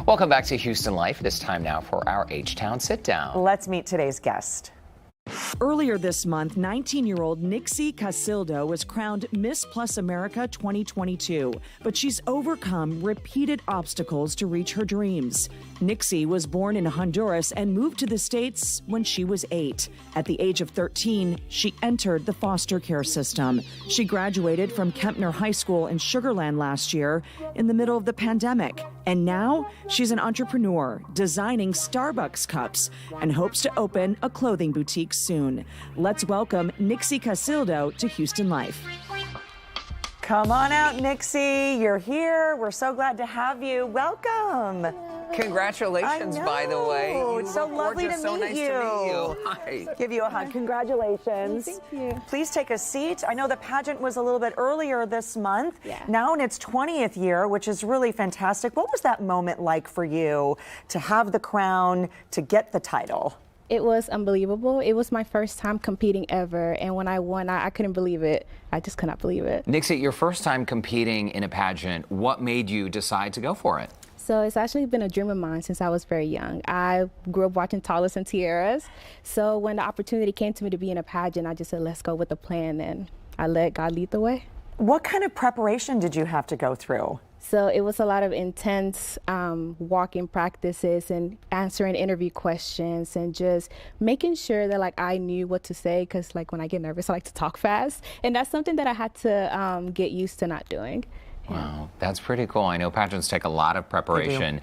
Welcome back to Houston Life. This time now for our H-Town Sit Down. Let's meet today's guest. Earlier this month, 19-year-old Nixy Casildo was crowned Miss Plus America 2022, but she's overcome repeated obstacles to reach her dreams. Nixy was born in Honduras and moved to the States when she was 8. At the age of 13, she entered the foster care system. She graduated from Kempner High School in Sugar Land last year in the middle of the pandemic. And now she's an entrepreneur designing Starbucks cups and hopes to open a clothing boutique soon. Let's welcome Nixy Casildo to Houston Life. Come on out, Nixy. You're here. We're so glad to have you. Welcome. Congratulations, by the way. It's so lovely to so meet nice you. to meet you. Hi. Give you a hug. Congratulations. Thank you. Please take a seat. I know the pageant was a little bit earlier this month. Yeah. Now in its 20th year, which is really fantastic. What was that moment like for you to have the crown, to get the title? It was unbelievable. It was my first time competing ever, and when I won, I couldn't believe it. I just could not believe it. Nixy, your first time competing in a pageant, what made you decide to go for it? So it's actually been a dream of mine since I was very young. I grew up watching Tallest and Tiaras, so when the opportunity came to me to be in a pageant, I just said, let's go with the plan, and I let God lead the way. What kind of preparation did you have to go through? So it was a lot of intense walking practices and answering interview questions and just making sure that like I knew what to say, because like when I get nervous I like to talk fast, and that's something that I had to get used to not doing. Wow, that's pretty cool. I know pageants take a lot of preparation.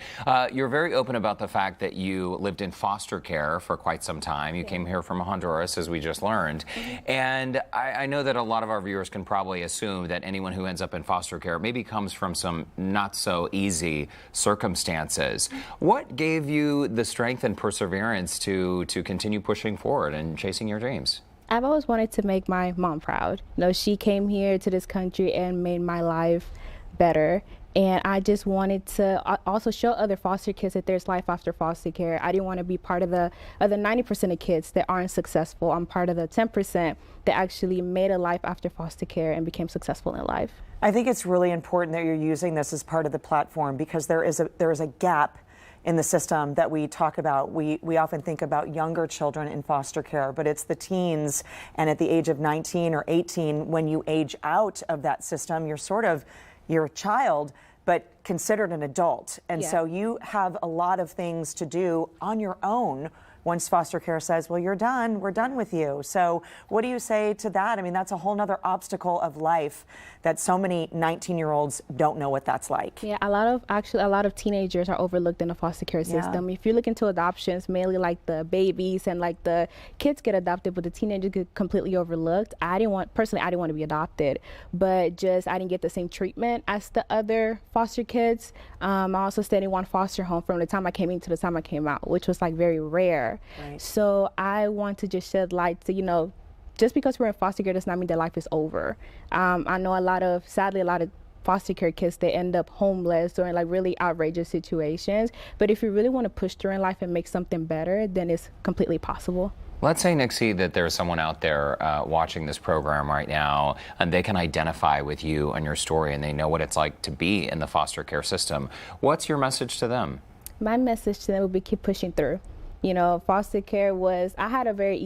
You're very open about the fact that you lived in foster care for quite some time. You came here from Honduras, as we just learned. And I know that a lot of our viewers can probably assume that anyone who ends up in foster care maybe comes from some not so easy circumstances. What gave you the strength and perseverance to continue pushing forward and chasing your dreams? I've always wanted to make my mom proud. You know, she came here to this country and made my life better, and I just wanted to also show other foster kids that there's life after foster care. I didn't want to be part of the other 90% of kids that aren't successful. I'm part of the 10% that actually made a life after foster care and became successful in life. I think it's really important that you're using this as part of the platform, because there is a gap in the system that we talk about. We often think about younger children in foster care, but it's the teens, and at the age of 19 or 18, when you age out of that system, you're a child, but considered an adult. And so you have a lot of things to do on your own once foster care says, well, you're done, we're done with you. So what do you say to that? I mean, that's a whole nother obstacle of life that so many 19-year-olds don't know what that's like. Yeah, a lot of teenagers are overlooked in the foster care system. If you look into adoptions, mainly like the babies and like the kids get adopted, but the teenagers get completely overlooked. Personally, I didn't want to be adopted, but just I didn't get the same treatment as the other foster kids. I also stayed in one foster home from the time I came in to the time I came out, which was like very rare. Right. So I want to just shed light to, you know, just because we're in foster care does not mean that life is over. I know sadly a lot of foster care kids, they end up homeless or in like really outrageous situations. But if you really want to push through in life and make something better, then it's completely possible. Let's say, Nixy, that there's someone out there watching this program right now, and they can identify with you and your story, and they know what it's like to be in the foster care system. What's your message to them? My message to them would be keep pushing through. You know, foster care I had a very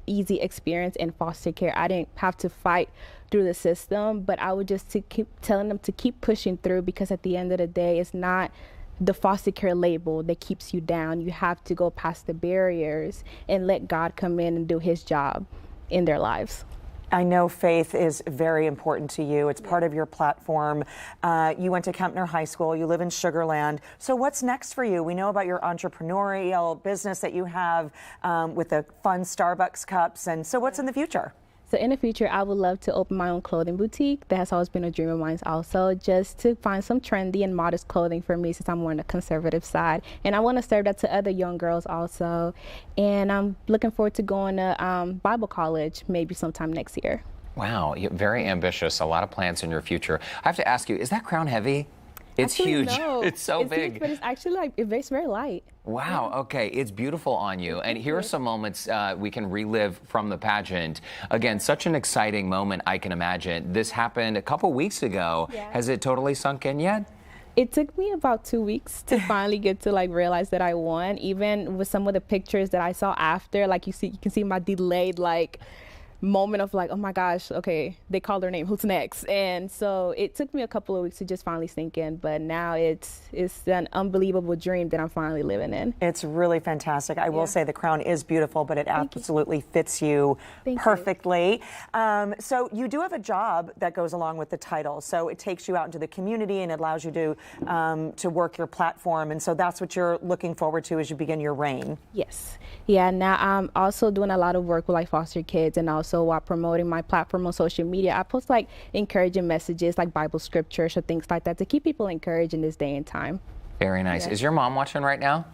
easy experience in foster care. I didn't have to fight through the system, but I would just keep telling them to keep pushing through, because at the end of the day, it's not the foster care label that keeps you down. You have to go past the barriers and let God come in and do his job in their lives. I know faith is very important to you. It's part of your platform. You went to Kempner High School. You live in Sugar Land. So what's next for you? We know about your entrepreneurial business that you have with the fun Starbucks cups. And so what's in the future? So in the future, I would love to open my own clothing boutique. That has always been a dream of mine also, just to find some trendy and modest clothing for me, since I'm more on the conservative side. And I want to serve that to other young girls also. And I'm looking forward to going to Bible college maybe sometime next year. Wow, you're very ambitious. A lot of plans in your future. I have to ask you, is that crown heavy? It's actually, huge. No. It's so big. Huge, but it's actually it's very light. Wow. Yeah. Okay. It's beautiful on you. And here are some moments we can relive from the pageant. Again, such an exciting moment, I can imagine. This happened a couple weeks ago. Yeah. Has it totally sunk in yet? It took me about 2 weeks to finally get to like realize that I won. Even with some of the pictures that I saw after, like you can see my delayed like moment of like, oh my gosh, okay, they called her name, who's next? And so it took me a couple of weeks to just finally sink in, but now it's an unbelievable dream that I'm finally living in. It's really fantastic. I will say the crown is beautiful, but it absolutely fits you perfectly. So you do have a job that goes along with the title. So it takes you out into the community and it allows you to work your platform. And so that's what you're looking forward to as you begin your reign. Yes. Yeah, now I'm also doing a lot of work with like foster kids, and also while promoting my platform on social media, I post like encouraging messages like Bible scriptures or things like that to keep people encouraged in this day and time. Very nice. Is your mom watching right now?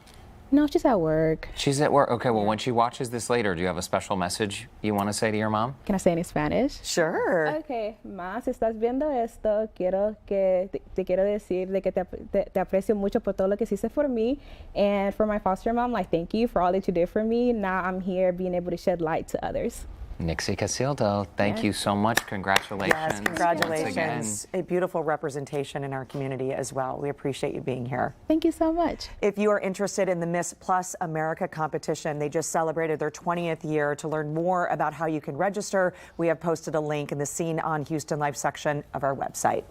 No, she's at work. She's at work. Okay, well, when she watches this later, do you have a special message you want to say to your mom? Can I say it in Spanish? Sure. Okay, Ma, si estás viendo esto, te quiero decir de que te aprecio mucho por todo lo que hiciste for me, and for my foster mom, like thank you for all that you did for me. Now I'm here being able to shed light to others. Nixy Casildo, thank you so much. Congratulations. Yes, congratulations. A beautiful representation in our community as well. We appreciate you being here. Thank you so much. If you are interested in the Miss Plus America competition, they just celebrated their 20th year. To learn more about how you can register, we have posted a link in the Scene on Houston Life section of our website.